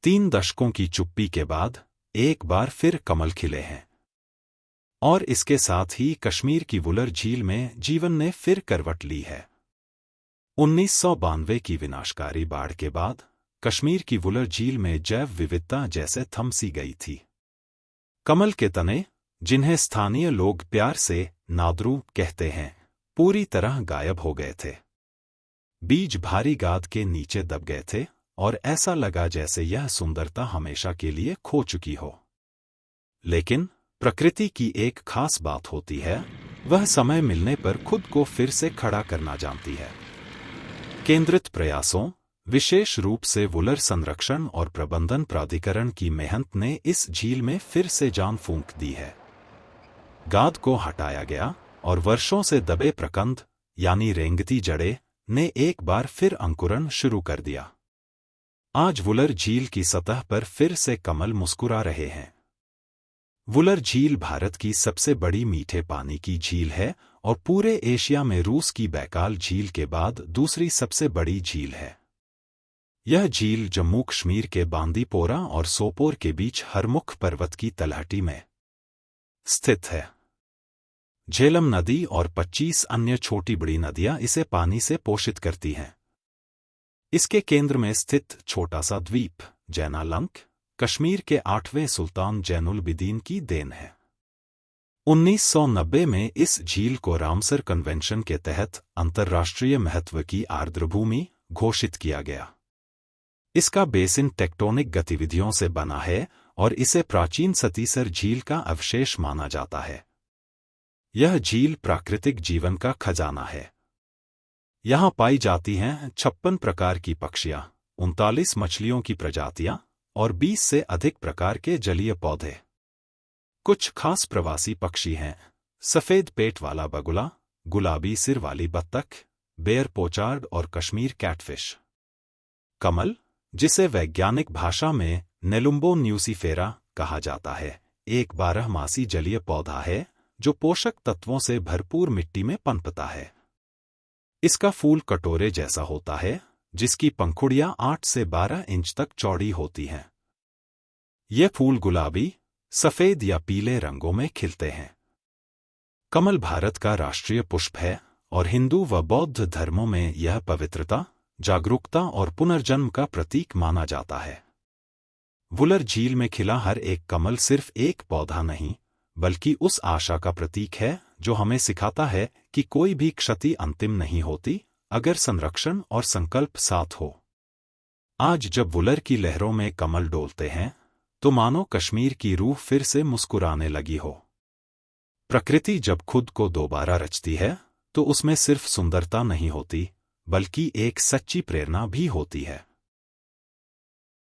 3 दशकों की चुप्पी के बाद एक बार फिर कमल खिले हैं। और इसके साथ ही कश्मीर की वुलर झील में जीवन ने फिर करवट ली है। 1992 की विनाशकारी बाढ़ के बाद कश्मीर की वुलर झील में जैव विविधता जैसे थम सी गई थी। कमल के तने, जिन्हें स्थानीय लोग प्यार से नादरू कहते हैं, पूरी तरह गायब हो गए थे। बीज भारी गाद के नीचे दब गए थे और ऐसा लगा जैसे यह सुंदरता हमेशा के लिए खो चुकी हो। लेकिन प्रकृति की एक खास बात होती है, वह समय मिलने पर खुद को फिर से खड़ा करना जानती है। केंद्रित प्रयासों, विशेष रूप से वुलर संरक्षण और प्रबंधन प्राधिकरण की मेहनत ने इस झील में फिर से जान फूंक दी है। गाद को हटाया गया और वर्षों से दबे प्रकंद यानी रेंगती जड़ें ने एक बार फिर अंकुरण शुरू कर दिया। आज वुलर झील की सतह पर फिर से कमल मुस्कुरा रहे हैं। वुलर झील भारत की सबसे बड़ी मीठे पानी की झील है और पूरे एशिया में रूस की बैकाल झील के बाद दूसरी सबसे बड़ी झील है। यह झील जम्मू कश्मीर के बांदीपोरा और सोपोर के बीच हरमुख पर्वत की तलहटी में स्थित है। झेलम नदी और 25 अन्य छोटी बड़ी नदियां इसे पानी से पोषित करती हैं। इसके केंद्र में स्थित छोटा सा द्वीप जैनालंक कश्मीर के 8वें सुल्तान जैनुलबीदीन की देन है। 1990 में इस झील को रामसर कन्वेंशन के तहत अंतर्राष्ट्रीय महत्व की आर्द्रभूमि घोषित किया गया। इसका बेसिन टेक्टोनिक गतिविधियों से बना है और इसे प्राचीन सतीसर झील का अवशेष माना जाता है। यह झील प्राकृतिक जीवन का खजाना है। यहाँ पाई जाती हैं 56 प्रकार की पक्षियाँ, 39 मछलियों की प्रजातियाँ और 20 से अधिक प्रकार के जलीय पौधे। कुछ खास प्रवासी पक्षी हैं: सफेद पेट वाला बगुला, गुलाबी सिर वाली बत्तख, बेयर पोचार्ड और कश्मीर कैटफिश। कमल, जिसे वैज्ञानिक भाषा में नेलुम्बो न्यूसीफेरा कहा जाता है, एक 12मासी जलीय पौधा है जो पोषक तत्वों से भरपूर मिट्टी में पनपता है। इसका फूल कटोरे जैसा होता है, जिसकी पंखुड़ियां 8 से 12 इंच तक चौड़ी होती हैं। ये फूल गुलाबी, सफेद या पीले रंगों में खिलते हैं। कमल भारत का राष्ट्रीय पुष्प है और हिंदू व बौद्ध धर्मों में यह पवित्रता, जागरूकता और पुनर्जन्म का प्रतीक माना जाता है। वुलर झील में खिला हर एक कमल सिर्फ एक पौधा नहीं, बल्कि उस आशा का प्रतीक है जो हमें सिखाता है कि कोई भी क्षति अंतिम नहीं होती अगर संरक्षण और संकल्प साथ हो। आज जब वुलर की लहरों में कमल डोलते हैं, तो मानो कश्मीर की रूह फिर से मुस्कुराने लगी हो। प्रकृति जब खुद को दोबारा रचती है, तो उसमें सिर्फ सुंदरता नहीं होती, बल्कि एक सच्ची प्रेरणा भी होती है।